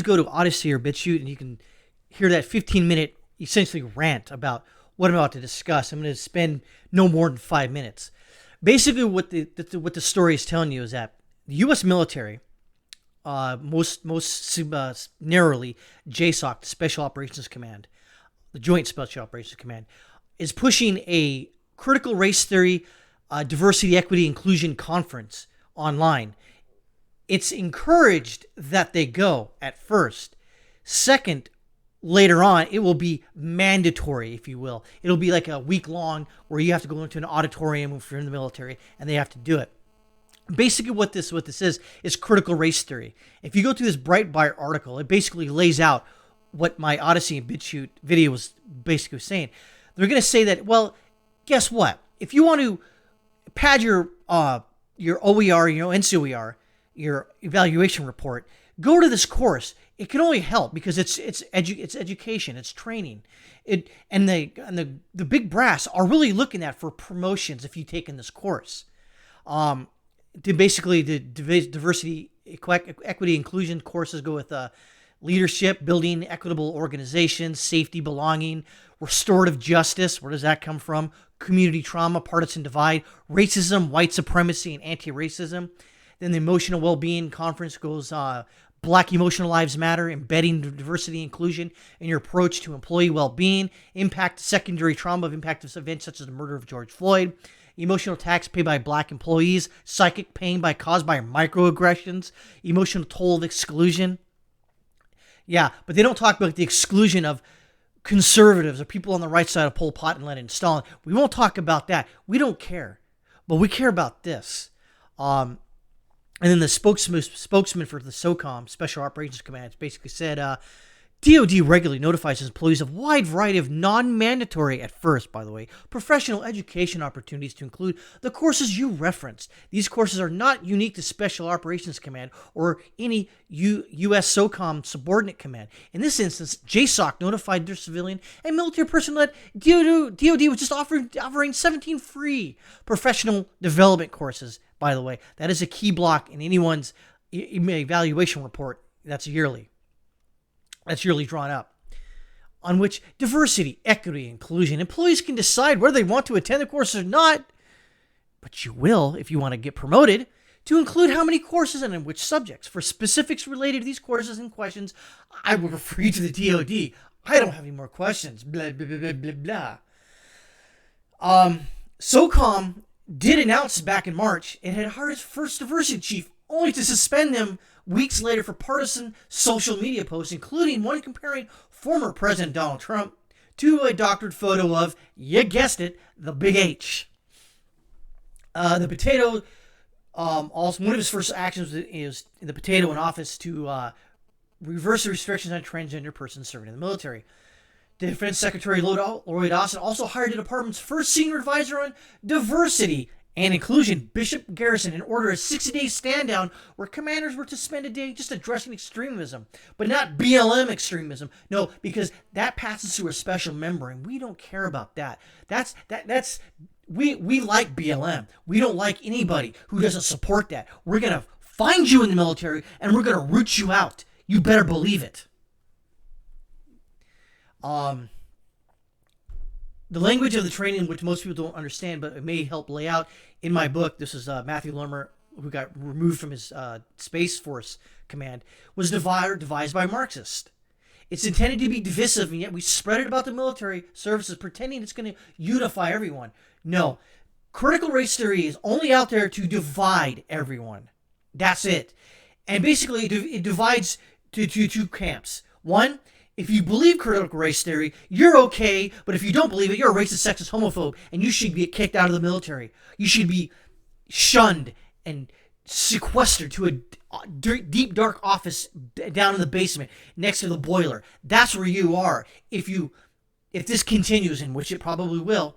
go to ODYSEE or Bitchute and you can hear that 15-minute essentially rant about what I'm about to discuss. I'm going to spend no more than 5 minutes. Basically, what the story is telling you is that the U.S. military, most narrowly JSOC, the Special Operations Command, the Joint Special Operations Command, is pushing a critical race theory, diversity, equity, inclusion conference online. It's encouraged that they go at first. Second, later on, it will be mandatory, if you will. It'll be like a week long where you have to go into an auditorium if you're in the military, and they have to do it. Basically, what this is critical race theory. If you go through this Breitbart article, it basically lays out what my ODYSEE and Bitchute video was basically saying. They're going to say that, well, guess what? If you want to pad your OER, NCOER, your evaluation report, go to this course. It can only help because it's education, it's training. The big brass are really looking at for promotions if you take in this course. The diversity, equity, inclusion courses go with leadership, building equitable organizations, safety, belonging, restorative justice. Where does that come from? Community trauma, partisan divide, racism, white supremacy, and anti-racism. Then the emotional well-being conference goes Black Emotional Lives Matter, embedding diversity and inclusion in your approach to employee well-being, impact secondary trauma of impact of events such as the murder of George Floyd, emotional attacks paid by Black employees, psychic pain caused by microaggressions, emotional toll of exclusion. Yeah, but they don't talk about the exclusion of conservatives or people on the right side of Pol Pot and Lenin and Stalin. We won't talk about that. We don't care. But we care about this. And then the spokesman for the SOCOM, Special Operations Command, basically said, DOD regularly notifies its employees of a wide variety of non-mandatory, at first, by the way, professional education opportunities to include the courses you referenced. These courses are not unique to Special Operations Command or any U.S. SOCOM subordinate command. In this instance, JSOC notified their civilian and military personnel that DOD was just offering 17 free professional development courses. By the way, that is a key block in anyone's evaluation report. That's yearly drawn up, on which diversity, equity, inclusion, employees can decide whether they want to attend the course or not, but you will if you want to get promoted, to include how many courses and in which subjects. For specifics related to these courses and questions, I will refer you to the DOD. I don't have any more questions. Blah, blah, blah, blah, blah, blah. SOCOM did announce back in March it had hired its first diversity chief, only to suspend them weeks later for partisan social media posts, including one comparing former President Donald Trump to a doctored photo of, you guessed it, the Big H. The Potato, also one of his first actions is the Potato in office to reverse the restrictions on transgender persons serving in the military. Defense Secretary Lloyd Austin also hired the department's first senior advisor on diversity and inclusion, Bishop Garrison, and ordered a 60-day stand-down where commanders were to spend a day just addressing extremism, but not BLM extremism. No, because that passes through a special membrane. We don't care about that. We like BLM. We don't like anybody who doesn't support that. We're going to find you in the military, and we're going to root you out. You better believe it. The language of the training, which most people don't understand, but it may help lay out in my book. This is Matthew Lermer, who got removed from his Space Force command, was devised by Marxists. It's intended to be divisive, and yet we spread it about the military services, pretending it's going to unify everyone. No, critical race theory is only out there to divide everyone. That's it. And basically, it divides to two camps. One, if you believe critical race theory, you're okay, but if you don't believe it, you're a racist, sexist, homophobe, and you should get kicked out of the military. You should be shunned and sequestered to a deep, dark office down in the basement next to the boiler. That's where you are if this continues, in which it probably will.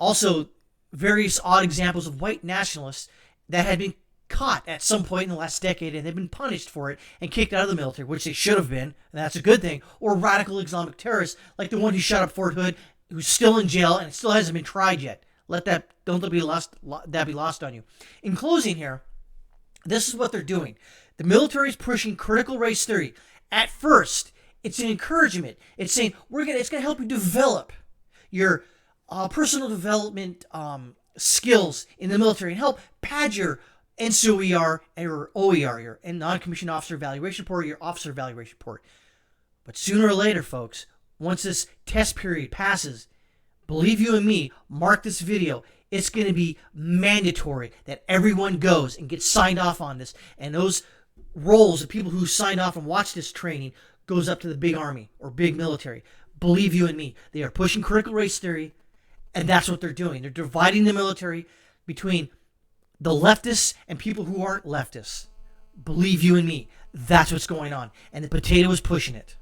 Also, various odd examples of white nationalists that had been caught at some point in the last decade and they've been punished for it and kicked out of the military, which they should have been, and that's a good thing, or radical Islamic terrorists like the one who shot up Fort Hood, who's still in jail and still hasn't been tried yet. Don't let that be lost on you. In closing here, This is what they're doing. The military is pushing critical race theory. At first, it's an encouragement. It's saying it's gonna help you develop your personal development skills in the military and help pad your NCOER or OER, your non-commissioned officer evaluation report, or your officer evaluation report. But sooner or later, folks, once this test period passes, believe you and me, mark this video, it's going to be mandatory that everyone goes and gets signed off on this. And those roles of people who signed off and watched this training goes up to the big army or big military. Believe you and me, they are pushing critical race theory, and that's what they're doing. They're dividing the military between the leftists and people who aren't leftists. Believe you and me, that's what's going on. And the potato is pushing it.